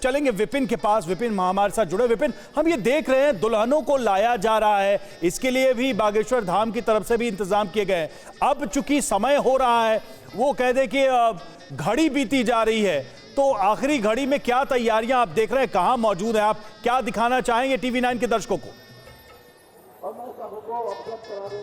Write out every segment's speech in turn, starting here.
चलेंगे विपिन के पास। विपिन हमारे साथ जुड़े। विपिन, हम ये देख रहे हैं दुल्हनों को लाया जा रहा है, इसके लिए भी बागेश्वर धाम की तरफ से भी इंतजाम किए गए हैं। अब चूंकि समय हो रहा है, वो कह दे कि घड़ी बीती जा रही है, तो आखिरी घड़ी में क्या तैयारियां आप देख रहे हैं, कहां मौजूद हैं आप, क्या दिखाना चाहेंगे टीवी 9 के दर्शकों को?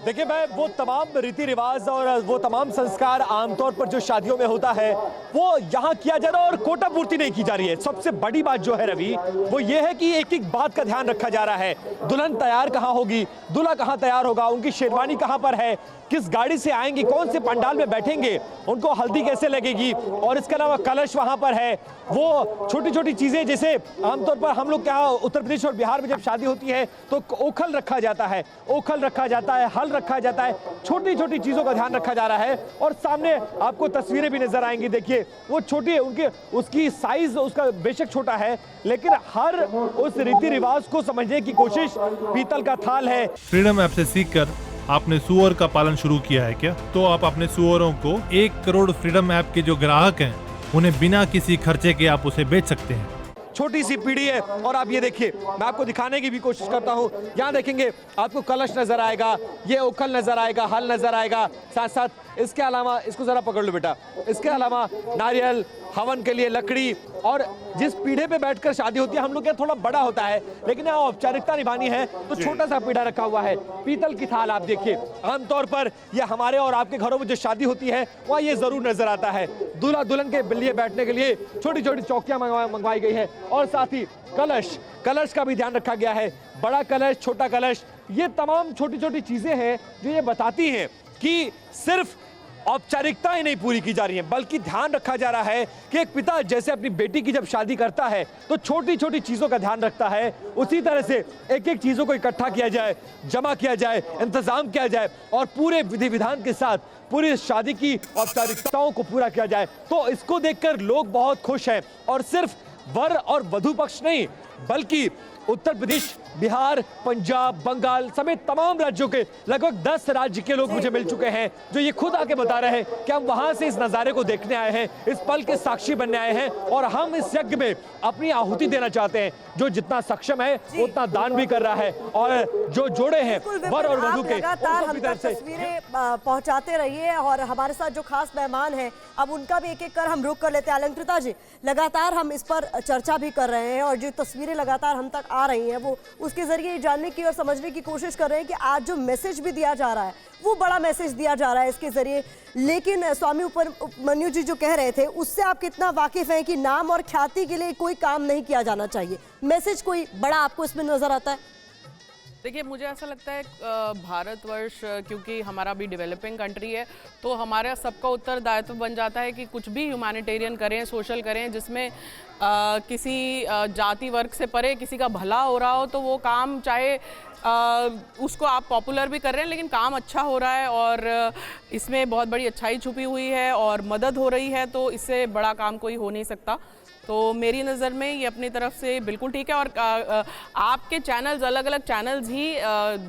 देखिए, मैं वो तमाम रीति रिवाज और वो तमाम संस्कार आमतौर पर जो शादियों में होता है वो यहाँ किया जा रहा है और कोटा पूर्ति नहीं की जा रही है। सबसे बड़ी बात जो है रवि, वो ये है कि एक एक बात का ध्यान रखा जा रहा है। दुल्हन तैयार कहाँ होगी, दूल्हा कहाँ तैयार होगा, उनकी शेरवानी कहाँ पर है, किस गाड़ी से आएंगे, कौन से पंडाल में बैठेंगे, उनको हल्दी कैसे लगेगी, और इसके अलावा कलश वहां पर है। वो छोटी छोटी चीजें, जैसे आमतौर पर हम लोग क्या उत्तर प्रदेश और बिहार में जब शादी होती है तो ओखल रखा जाता है, ओखल रखा जाता है, हल रखा जाता है, छोटी छोटी चीजों का ध्यान रखा जा रहा है। और सामने आपको तस्वीरें भी नजर आएंगी। देखिए, वो छोटी उनके उसकी साइज उसका बेशक छोटा है, लेकिन हर उस रीति रिवाज को समझने की कोशिश। पीतल का थाल है। फ्रीडम ऐप से सीखकर आपने सुअर का पालन शुरू किया है क्या? तो आप अपने सुअरों को 1 करोड़ फ्रीडम ऐप के जो ग्राहक हैं उन्हें बिना किसी खर्चे के आप उसे बेच सकते हैं। छोटी सी पीढ़ी है और आप ये देखिए, मैं आपको दिखाने की भी कोशिश करता हूँ। यहाँ देखेंगे आपको कलश नजर आएगा, ये ओखल नजर आएगा, हल नजर आएगा, साथ साथ इसके अलावा, इसको जरा पकड़ लो बेटा, इसके अलावा नारियल, हवन के लिए लकड़ी। और जिस पीढ़े पे बैठकर शादी होती है, हम लोग यहाँ थोड़ा बड़ा होता है, लेकिन यहाँ औपचारिकता निभानी है तो छोटा सा पीढ़ा रखा हुआ है। पीतल की थाल आप देखिए, आमतौर पर ये हमारे और आपके घरों में जो शादी होती है वहाँ ये जरूर नजर आता है। दूल्हा दुल्हन के लिए बैठने के लिए छोटी छोटी चौकियां मंगवाई गई है। और साथ ही कलश का भी ध्यान रखा गया है। बड़ा कलश, छोटा कलश, ये तमाम छोटी छोटी चीजें हैं जो ये बताती हैं कि सिर्फ औपचारिकताएं नहीं पूरी की जा रही हैं, बल्कि ध्यान रखा जा रहा है कि एक पिता जैसे अपनी बेटी की जब शादी करता है तो छोटी छोटी चीजों का ध्यान रखता है, उसी तरह से एक एक चीजों को इकट्ठा किया जाए, जमा किया जाए, इंतजाम किया जाए और पूरे विधि विधान के साथ पूरी शादी की औपचारिकताओं को पूरा किया जाए। तो इसको देखकर लोग बहुत खुश हैं। और सिर्फ वर और वधू पक्ष नहीं, बल्कि उत्तर प्रदेश, बिहार, पंजाब, बंगाल समेत तमाम राज्यों के लगभग 10 राज्य के लोग मुझे मिल चुके हैं जो ये खुद आके बता रहे हैं कि हम वहां से इस नजारे को देखने आए हैं, इस पल के साक्षी बनने आए हैं और हम इस यज्ञ में अपनी आहुति देना चाहते हैं। जो जितना सक्षम है उतना दान भी कर रहा है। और जो जोड़े हैं वर और वधू के, हम तस्वीरें पहुंचाते रहिए। और हमारे साथ जो खास मेहमान हैं, अब उनका भी एक एक कर हम रुख कर लेते हैं। अलंकृता जी, लगातार हम इस पर चर्चा भी कर रहे हैं और जो तस्वीरें लगातार हम तक आ रही हैं वो उसके जरिए जानने की और समझने की कोशिश कर रहे हैं कि आज जो मैसेज भी दिया जा रहा है वो बड़ा मैसेज दिया जा रहा है इसके जरिए। लेकिन स्वामी उपमन्यु जी जो कह रहे थे उससे आप कितना वाकिफ हैं कि नाम और ख्याति के लिए कोई काम नहीं किया जाना चाहिए, मैसेज कोई बड़ा आपको इसमें नजर आता है? देखिए, मुझे ऐसा लगता है भारतवर्ष क्योंकि हमारा भी डेवलपिंग कंट्री है, तो हमारा सबका उत्तरदायित्व बन जाता है कि कुछ भी ह्यूमैनिटेरियन करें, सोशल करें, जिसमें किसी जाति वर्ग से परे किसी का भला हो रहा हो, तो वो काम चाहे उसको आप पॉपुलर भी कर रहे हैं लेकिन काम अच्छा हो रहा है और इसमें बहुत बड़ी अच्छाई छुपी हुई है और मदद हो रही है, तो इससे बड़ा काम कोई हो नहीं सकता। तो मेरी नज़र में ये अपनी तरफ से बिल्कुल ठीक है। और आपके चैनल्स, अलग अलग चैनल्स ही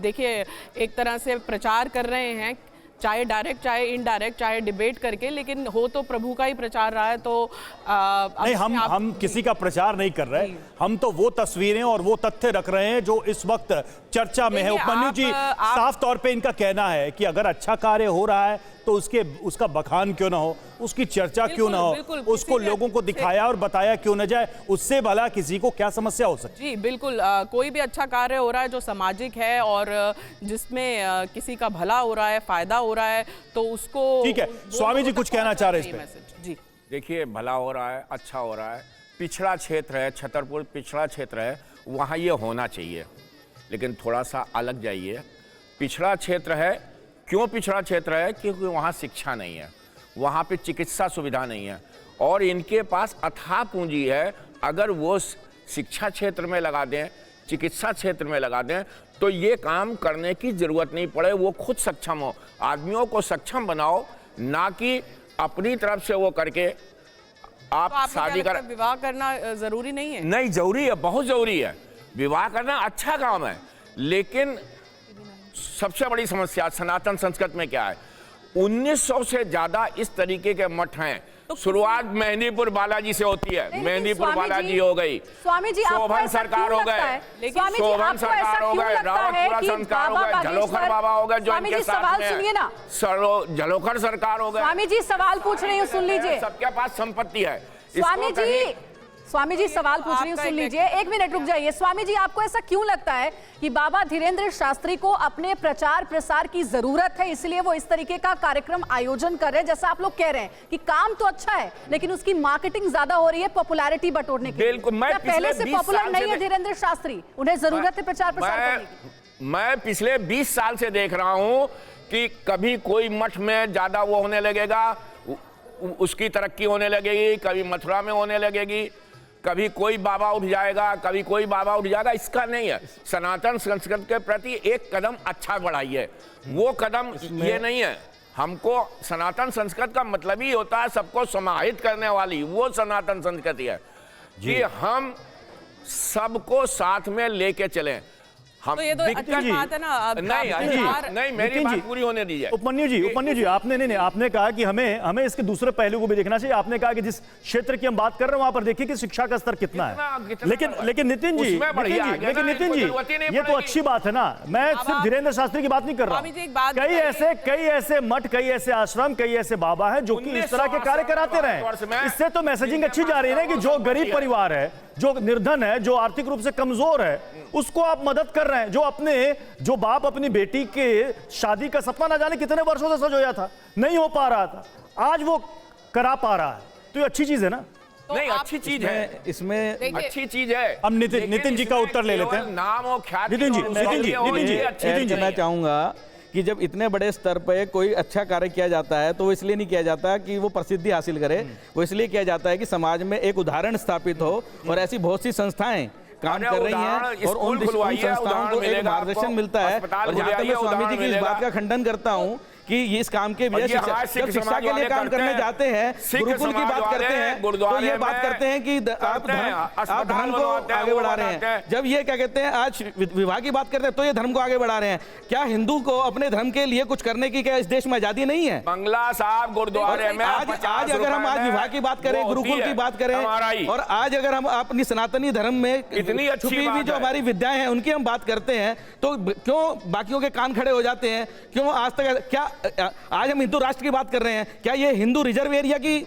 देखिए एक तरह से प्रचार कर रहे हैं, चाहे डायरेक्ट चाहे इनडायरेक्ट, चाहे डिबेट करके, लेकिन हो तो प्रभु का ही प्रचार रहा है। तो नहीं, हम किसी का प्रचार नहीं कर रहे, हम तो वो तस्वीरें और वो तथ्य रख रहे हैं जो इस वक्त चर्चा में है। उपमन्यु जी, साफ तौर पे इनका कहना है कि अगर अच्छा कार्य हो रहा है तो उसका बखान क्यों ना हो, उसकी चर्चा क्यों ना हो, उसको लोगों को दिखाया और बताया क्यों ना जाए, उससे भला किसी को क्या समस्या हो सकती है? जी बिल्कुल, कोई भी अच्छा कार्य हो रहा है जो सामाजिक है और जिसमें किसी का भला हो रहा है, फायदा हो रहा है, तो उसको ठीक है। स्वामी जी कुछ कहना चाह रहे हैं इस पे? जी देखिए, भला हो रहा है, अच्छा हो रहा है, पिछड़ा क्षेत्र है, छतरपुर पिछड़ा क्षेत्र है, वहाँ ये होना चाहिए, लेकिन थोड़ा सा अलग जाइए। पिछड़ा क्षेत्र है, क्यों पिछड़ा क्षेत्र है? क्योंकि वहाँ शिक्षा नहीं है, वहाँ पे चिकित्सा सुविधा नहीं है और इनके पास अथाह पूंजी है। अगर वो शिक्षा क्षेत्र में लगा दें, चिकित्सा क्षेत्र में लगा दें, तो ये काम करने की ज़रूरत नहीं पड़े, वो खुद सक्षम हो। आदमियों को सक्षम बनाओ, ना कि अपनी तरफ से वो करके आप तो शादी कर। विवाह करना ज़रूरी नहीं है? नहीं, ज़रूरी है, बहुत ज़रूरी है। विवाह करना अच्छा काम है, लेकिन सबसे बड़ी समस्या सनातन संस्कृति में क्या है, 1900 से ज़्यादा इस तरीके के मठ हैं शुरुआत मेहंदीपुर बालाजी से होती है। मेहंदीपुर बालाजी हो गई, स्वामी जी, आपको शोभन ऐसा सरकार क्यों हो लगता गए, है? स्वामी जी, शोभन आपको सरकार ऐसा हो क्यों गए, लगता है रावतपुरा कि संस्कार हो बाबा गए, झलोखर बागेश्वर- बाबा हो गए जो स्वामी इनके जी, साथ सवाल में सुनिए ना। झलोखर सरकार हो गए। स्वामी जी, सवाल पूछ रही हूँ, सुन लीजिए। सबके पास संपत्ति है। स्वामी जी सवाल पूछ रही हूँ, सुन लीजिए। एक मिनट रुक जाइए। स्वामी जी, आपको ऐसा क्यों लगता है कि बाबा धीरेन्द्र शास्त्री को अपने प्रचार प्रसार की जरूरत है, इसलिए वो इस तरीके का कार्यक्रम आयोजन कर रहे हैं? जैसा आप लोग कह रहे हैं कि काम तो अच्छा है, लेकिन उसकी मार्केटिंग ज्यादा हो रही है पॉपुलैरिटी बटोरने की। बिल्कुल, मैं क्या पहले से पिछले 20 पॉपुलर साल नहीं से है धीरेन्द्र शास्त्री? उन्हें जरूरत है प्रचार प्रसार करने की। मैं पिछले 20 साल से देख रहा हूं कि कभी कोई मठ में ज्यादा वो होने लगेगा, उसकी तरक्की होने लगेगी, कभी मथुरा में होने लगेगी, कभी कोई बाबा उठ जाएगा, कभी कोई बाबा उठ जाएगा। इसका नहीं है। सनातन संस्कृति के प्रति एक कदम अच्छा बढ़ाइए, वो कदम ये नहीं है। हमको सनातन संस्कृति का मतलब ही होता है सबको समाहित करने वाली, वो सनातन संस्कृति है कि हम सबको साथ में लेके चलें। हम तो ये तो अच्छी बात है ना। नहीं, मेरी बात पूरी होने दीजिए। उपमन्यु जी, आपने कहा कि हमें इसके दूसरे पहलू को भी देखना चाहिए। आपने कहा कि जिस क्षेत्र की हम बात कर रहे हैं वहां पर देखिए कि शिक्षा का स्तर कितना है। लेकिन नितिन जी, ये तो अच्छी बात है ना। मैं सिर्फ धीरेन्द्र शास्त्री की बात नहीं कर रहा हूं। कई ऐसे मठ, कई ऐसे आश्रम, कई ऐसे बाबा हैं जो कि इस तरह के कार्य कराते रहे। इससे तो मैसेजिंग अच्छी जा रही है ना कि जो गरीब परिवार है, जो निर्धन है, जो आर्थिक रूप से कमजोर है, उसको आप मदद कर रहे हैं। जो बाप अपनी बेटी के शादी का सपना ना जाने कितने वर्षों से सजोया था, नहीं हो पा रहा था, आज वो करा पा रहा है, तो ये अच्छी चीज है ना। नहीं, अच्छी चीज है, इसमें अच्छी चीज है। अब नितिन जी का उत्तर ले लेते हैं। नाम और ख्याति नितिन जी, मैं चाहूंगा कि जब इतने बड़े स्तर पे कोई अच्छा कार्य किया जाता है तो वो इसलिए नहीं किया जाता कि वो प्रसिद्धि हासिल करे, वो इसलिए किया जाता है कि समाज में एक उदाहरण स्थापित हो। और ऐसी बहुत सी संस्थाएं काम कर रही हैं और उन संस्थाओं को एक मार्गदर्शन मिलता है। और जहां तक मैं स्वामी जी की इस बात का खंडन करता हूँ कि ये इस काम के लिए जब शिक्षा के लिए काम करने जाते हैं, गुरुकुल की बात करते हैं, तो ये बात करते हैं कि आप धर्म को आगे बढ़ा रहे हैं। जब ये क्या कहते हैं आज विवाह की बात करते हैं तो ये धर्म को आगे बढ़ा रहे हैं। क्या हिंदू को अपने धर्म के लिए कुछ करने की क्या इस देश में आजादी नहीं है? बंगला साहब गुरुद्वारे में आज अगर हम आज विवाह की बात करें, गुरुकुल की बात करें, और आज अगर हम अपनी सनातनी धर्म में इतनी छुपी हुई जो हमारी विद्याएं हैं उनकी हम बात करते हैं, तो क्यों बाकियों के कान खड़े हो जाते हैं? क्यों आज तक क्या आज हम हिंदू राष्ट्र की बात कर रहे हैं, क्या ये हिंदू रिजर्व एरिया की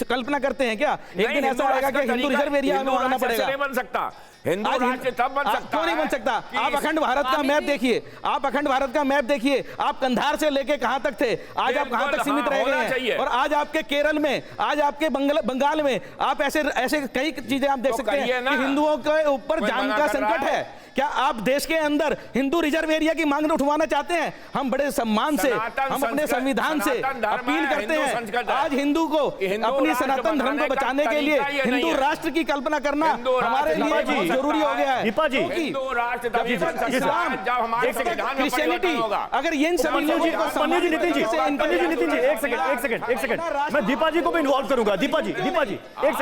कल्पना करते हैं? क्या एक दिन ऐसा आएगा कि हिंदू रिजर्व एरिया हमें मानना पड़ेगा? नहीं बन सकता हिंदू राज्य, तब बन सकता। क्यों नहीं बन सकता? आप अखंड भारत का मैप देखिए, आप अखंड भारत का मैप देखिए, आप कंधार से लेके कहां तक थे, आज आप कहां तक सीमित रह गए हैं। और आज आपके केरल में, आज आपके बंगाल में आप ऐसे कई चीजें आप देख सकते हैं कि हिंदुओं के ऊपर जान का संकट है। क्या आप देश के अंदर हिंदू रिजर्व एरिया की मांग उठवाना चाहते हैं? हम बड़े सम्मान से, हम अपने संविधान से अपील करते हैं, आज हिंदू को अपनी सनातन धर्म को बचाने के लिए हिंदू राष्ट्र की कल्पना करना हमारे लिए जरूरी हो गया है। दीपा जी, इस्लाम, क्रिश्चियनिटी, अगर इन सभी लोगों को नितिन जी, एक सेकंड, मैं दीपा जी को भी इन्वॉल्व करूंगा। दीपा जी, एक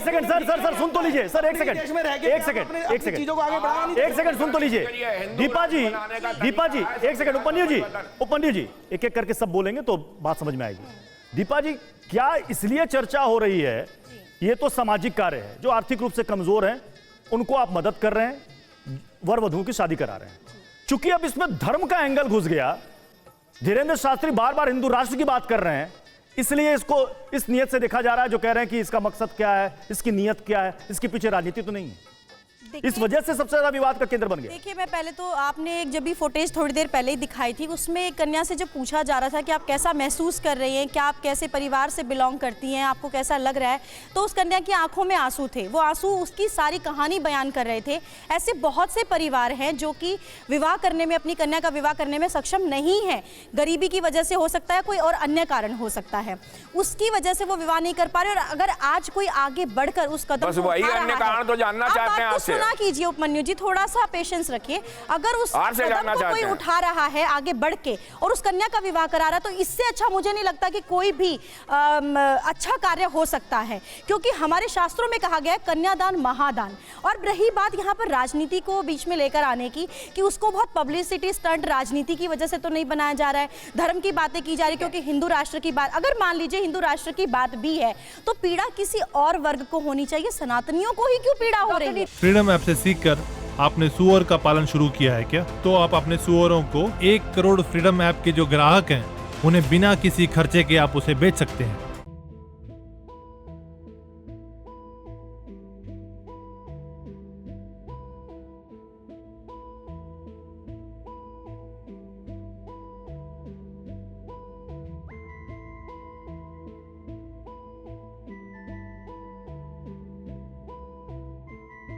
सेकंड, सर सुन तो लीजिए, सर एक सेकंड चीजों को आगे बढ़ाना नहीं। एक सेकंड सुन तो लीजिए। दीपा जी, एक सेकंड। उपन्यु जी एक एक करके सब बोलेंगे तो बात समझ में आएगी। दीपा जी, क्या इसलिए चर्चा हो रही है, ये तो सामाजिक कार्य है, जो आर्थिक रूप से कमजोर हैं उनको आप मदद कर रहे हैं, वर वधुओं की शादी करा रहे हैं। चूंकि अब इसमें धर्म का एंगल घुस गया, धीरेन्द्र शास्त्री बार बार हिंदू राष्ट्र की बात कर रहे हैं, इसलिए इसको इस नियत से देखा जा रहा है, जो कह रहे हैं कि इसका मकसद क्या है, इसकी नियत क्या है, इसके पीछे राजनीति तो नहीं है। इस वजह से सबसे ज्यादा विवाद का केंद्र बन गया। देखिए, मैं पहले तो आपने एक जब भी फुटेज थोड़ी देर पहले ही दिखाई थी, उसमें एक कन्या से जब पूछा जा रहा था कि आप कैसा महसूस कर रही हैं, क्या आप कैसे परिवार से बिलोंग करती हैं, आपको कैसा लग रहा है, तो उस कन्या की आंखों में आंसू थे। वो आंसू उसकी सारी कहानी बयान कर रहे थे। ऐसे बहुत से परिवार हैं जो कि विवाह करने में, अपनी कन्या का विवाह करने में सक्षम नहीं है। गरीबी की वजह से हो सकता है, कोई और अन्य कारण हो सकता है, उसकी वजह से वो विवाह नहीं कर पा रहे। और अगर आज कोई आगे बढ़कर उस कदम बस वही अन्य कारण तो जानना चाहते हैं आपसे। है। ना कीजिए उपमन्यु जी, थोड़ा सा पेशेंस रखिए। अगर उस आपसे कदम जानना को चाहते कोई हैं। उठा रहा है आगे बढ़ के और उस कन्या का विवाह करा रहा है, तो इससे अच्छा मुझे नहीं लगता कि कोई भी अच्छा कार्य हो सकता है, क्योंकि हमारे शास्त्रों में कहा गया है कन्यादान महादान। और रही बात यहाँ पर राजनीति को बीच में लेकर आने की, कि उसको बहुत पब्लिसिटी स्टंट राजनीति की वजह से तो नहीं बनाया जा रहा है, धर्म की बातें की जा रही, क्योंकि हिंदू राष्ट्र की बात, अगर मान लीजिए हिंदू राष्ट्र की बात भी है तो पीड़ा किसी और वर्ग को होनी चाहिए, सनातनियों को ही क्यों पीड़ा हो रही है? फ्रीडम ऐप से सीखकर आपने सुअर का पालन शुरू किया है क्या? तो आप अपने सुअरों को 1 करोड़ फ्रीडम ऐप के जो ग्राहक हैं उन्हें बिना किसी खर्चे के आप उसे बेच सकते हैं।